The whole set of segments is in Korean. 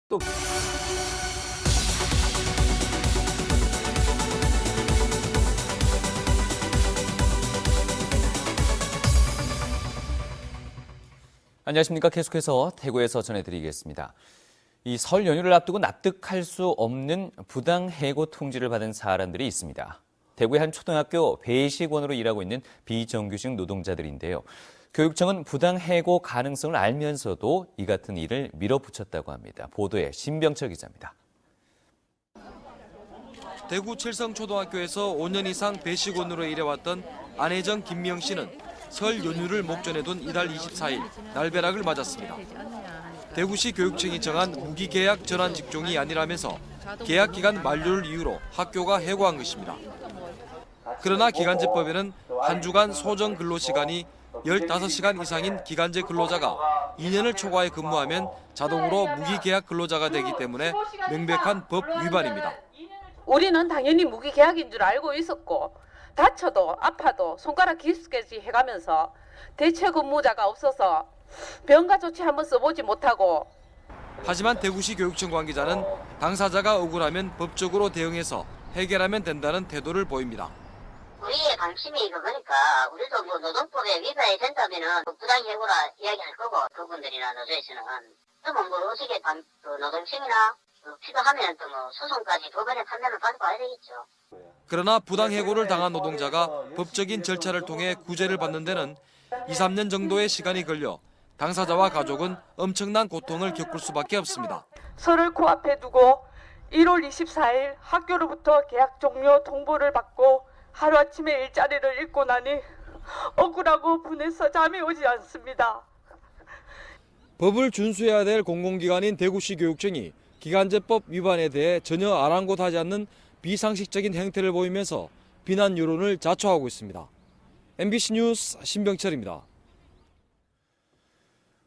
또 안녕하십니까. 계속해서 대구에서 전해드리겠습니다. 이 설 연휴를 앞두고 납득할 수 없는 부당 해고 통지를 받은 사람들이 있습니다. 대구의 한 초등학교 배식원으로 일하고 있는 비정규직 노동자들인데요. 교육청은 부당 해고 가능성을 알면서도 이 같은 일을 밀어붙였다고 합니다. 보도에 신병철 기자입니다. 대구 칠성초등학교에서 5년 이상 배식원으로 일해왔던 안혜정 김미영 씨는 설 연휴를 목전에 둔 이달 24일 날벼락을 맞았습니다. 대구시 교육청이 정한 무기계약 전환 직종이 아니라면서 계약 기간 만료를 이유로 학교가 해고한 것입니다. 그러나 기간제법에는 한 주간 소정 근로시간이 15시간 이상인 기간제 근로자가 2년을 초과해 근무하면 자동으로 무기계약 근로자가 되기 때문에 명백한 법 위반입니다. 우리는 당연히 무기계약인 줄 알고 있었고 다쳐도 아파도 손가락 기스까지 해가면서 대체 근무자가 없어서 병가 조치 한번 써보지 못하고. 하지만 대구시 교육청 관계자는 당사자가 억울하면 법적으로 대응해서 해결하면 된다는 태도를 보입니다. 우리의 관심이 그거니까 우리도 뭐 노동법에 위반이 된다면은 부당해고라 이야기할 거고 그분들이나 노조에서는 또뭐 의식의 노동청이나 필요하면 또 뭐 소송까지 법원의 판단을 받고 와야 되겠죠. 그러나 부당해고를 당한 노동자가 법적인 절차를 통해 구제를 받는 데는 2, 3년 정도의 시간이 걸려 당사자와 가족은 엄청난 고통을 겪을 수밖에 없습니다. 설을 코앞에 두고 1월 24일 학교로부터 계약 종료 통보를 받고 하루아침에 일자리를 잃고 나니 억울하고 분해서 잠이 오지 않습니다. 법을 준수해야 될 공공기관인 대구시 교육청이 기간제법 위반에 대해 전혀 아랑곳하지 않는 비상식적인 행태를 보이면서 비난 여론을 자초하고 있습니다. MBC 뉴스 신병철입니다.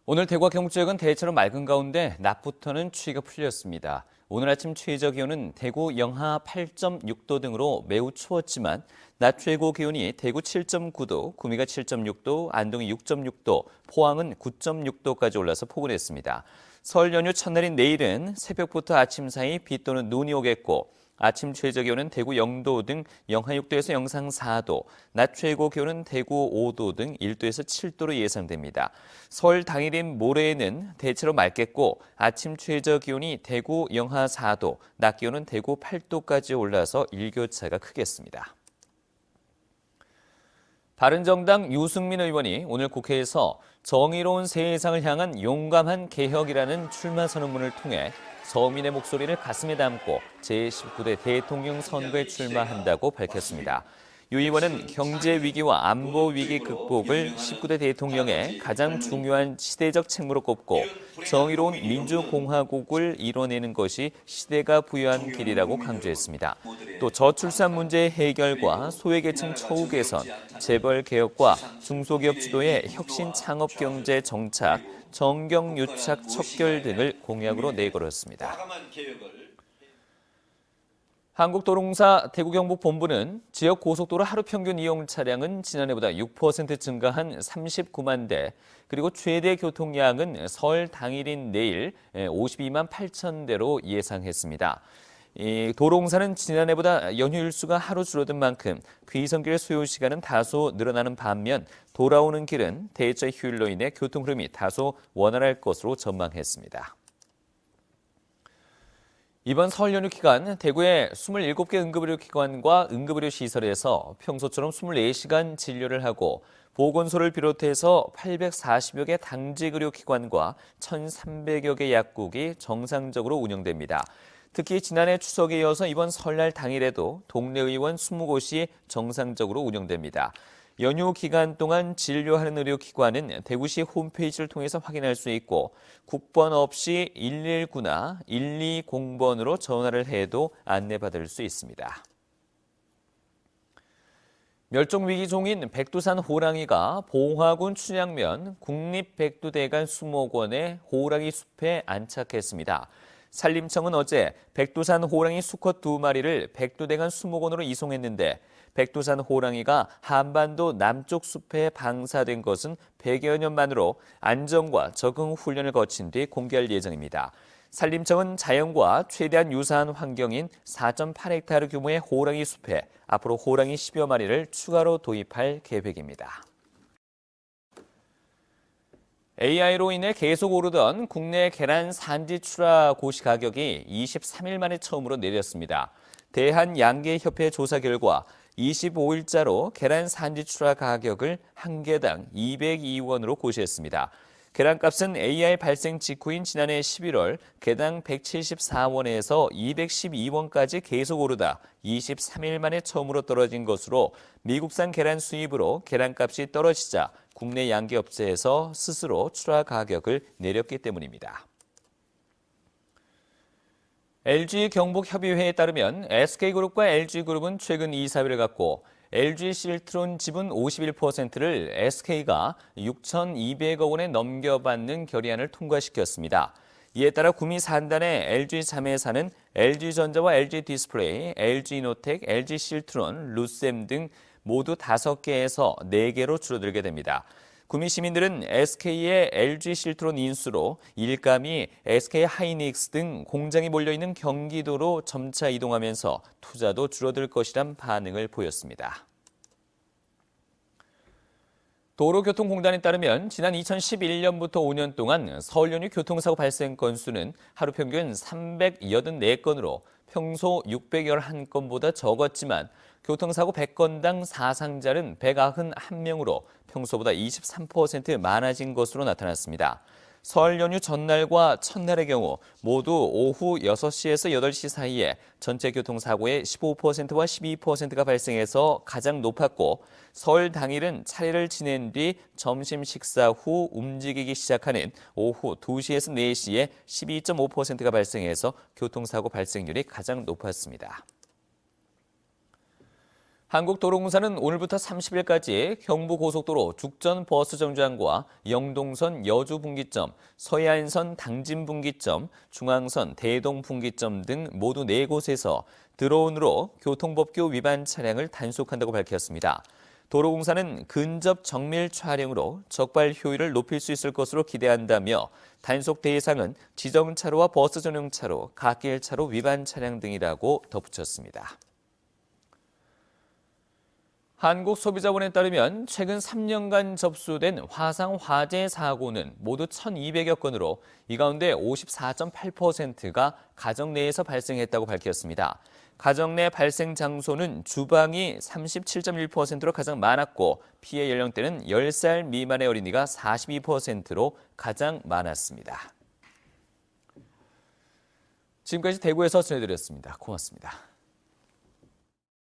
오늘 대구와 경북지역은 대체로 맑은 가운데 낮부터는 추위가 풀렸습니다. 오늘 아침 최저 기온은 대구 영하 8.6도 등으로 매우 추웠지만 낮 최고 기온이 대구 7.9도, 구미가 7.6도, 안동이 6.6도, 포항은 9.6도까지 올라서 포근했습니다. 설 연휴 첫날인 내일은 새벽부터 아침 사이 비 또는 눈이 오겠고 아침 최저 기온은 대구 0도 등 영하 6도에서 영상 4도, 낮 최고 기온은 대구 5도 등 1도에서 7도로 예상됩니다. 설 당일인 모레에는 대체로 맑겠고 아침 최저 기온이 대구 영하 4도, 낮 기온은 대구 8도까지 올라서 일교차가 크겠습니다. 바른정당 유승민 의원이 오늘 국회에서 정의로운 세상을 향한 용감한 개혁이라는 출마 선언문을 통해 서민의 목소리를 가슴에 담고 제19대 대통령 선거에 출마한다고 밝혔습니다. 유 의원은 경제 위기와 안보 위기 극복을 19대 대통령의 가장 중요한 시대적 책무로 꼽고 정의로운 민주공화국을 이뤄내는 것이 시대가 부여한 길이라고 강조했습니다. 또 저출산 문제 해결과 소외계층 처우 개선, 재벌 개혁과 중소기업 주도의 혁신 창업 경제 정착, 정경 유착 척결 등을 공약으로 내걸었습니다. 한국도로공사 대구경북본부는 지역 고속도로 하루 평균 이용 차량은 지난해보다 6% 증가한 39만 대, 그리고 최대 교통량은 설 당일인 내일 52만 8천 대로 예상했습니다. 도로공사는 지난해보다 연휴 일수가 하루 줄어든 만큼 귀성길 소요 시간은 다소 늘어나는 반면 돌아오는 길은 대체 휴일로 인해 교통 흐름이 다소 원활할 것으로 전망했습니다. 이번 설 연휴 기간 대구의 27개 응급의료기관과 응급의료시설에서 평소처럼 24시간 진료를 하고 보건소를 비롯해서 840여 개 당직의료기관과 1,300여 개 약국이 정상적으로 운영됩니다. 특히 지난해 추석에 이어서 이번 설날 당일에도 동네 의원 20곳이 정상적으로 운영됩니다. 연휴 기간 동안 진료하는 의료기관은 대구시 홈페이지를 통해서 확인할 수 있고 국번 없이 119나 120번으로 전화를 해도 안내받을 수 있습니다. 멸종위기종인 백두산 호랑이가 봉화군 춘향면 국립백두대간 수목원의 호랑이 숲에 안착했습니다. 산림청은 어제 백두산 호랑이 수컷 2마리를 백두대간 수목원으로 이송했는데 백두산 호랑이가 한반도 남쪽 숲에 방사된 것은 100여 년 만으로 안전과 적응 훈련을 거친 뒤 공개할 예정입니다. 산림청은 자연과 최대한 유사한 환경인 4.8헥타르 규모의 호랑이 숲에 앞으로 호랑이 10여 마리를 추가로 도입할 계획입니다. AI로 인해 계속 오르던 국내 계란 산지 출하 고시 가격이 23일 만에 처음으로 내렸습니다. 대한양계협회 조사 결과 25일자로 계란 산지 출하 가격을 한 개당 202원으로 고시했습니다. 계란값은 AI 발생 직후인 지난해 11월 개당 174원에서 212원까지 계속 오르다 23일 만에 처음으로 떨어진 것으로 미국산 계란 수입으로 계란값이 떨어지자 국내 양계업체에서 스스로 출하 가격을 내렸기 때문입니다. LG 경북협의회에 따르면 SK그룹과 LG그룹은 최근 이사회를 갖고 LG 실트론 지분 51%를 SK가 6,200억 원에 넘겨받는 결의안을 통과시켰습니다. 이에 따라 구미 산단의 LG 자매사는 LG전자와 LG디스플레이, LG이노텍, LG실트론, 루셈 등 모두 5개에서 4개로 줄어들게 됩니다. 구미 시민들은 SK의 LG실트론 인수로 일감이 SK하이닉스 등 공장이 몰려있는 경기도로 점차 이동하면서 투자도 줄어들 것이란 반응을 보였습니다. 도로교통공단에 따르면 지난 2011년부터 5년 동안 설 연휴 교통사고 발생 건수는 하루 평균 384건으로 평소 611건보다 적었지만 교통사고 100건당 사상자는 191명으로 평소보다 23% 많아진 것으로 나타났습니다. 설 연휴 전날과 첫날의 경우 모두 오후 6시에서 8시 사이에 전체 교통사고의 15%와 12%가 발생해서 가장 높았고 설 당일은 차례를 지낸 뒤 점심 식사 후 움직이기 시작하는 오후 2시에서 4시에 12.5%가 발생해서 교통사고 발생률이 가장 높았습니다. 한국도로공사는 오늘부터 30일까지 경부고속도로 죽전버스정류장과 영동선 여주분기점, 서해안선 당진분기점, 중앙선 대동분기점 등 모두 4곳에서 드론으로 교통법규 위반 차량을 단속한다고 밝혔습니다. 도로공사는 근접 정밀 촬영으로 적발 효율을 높일 수 있을 것으로 기대한다며 단속 대상은 지정차로와 버스 전용차로, 갓길차로 위반 차량 등이라고 덧붙였습니다. 한국소비자원에 따르면 최근 3년간 접수된 화상 화재 사고는 모두 1,200여 건으로 이 가운데 54.8%가 가정 내에서 발생했다고 밝혔습니다. 가정 내 발생 장소는 주방이 37.1%로 가장 많았고 피해 연령대는 10살 미만의 어린이가 42%로 가장 많았습니다. 지금까지 대구에서 전해드렸습니다. 고맙습니다.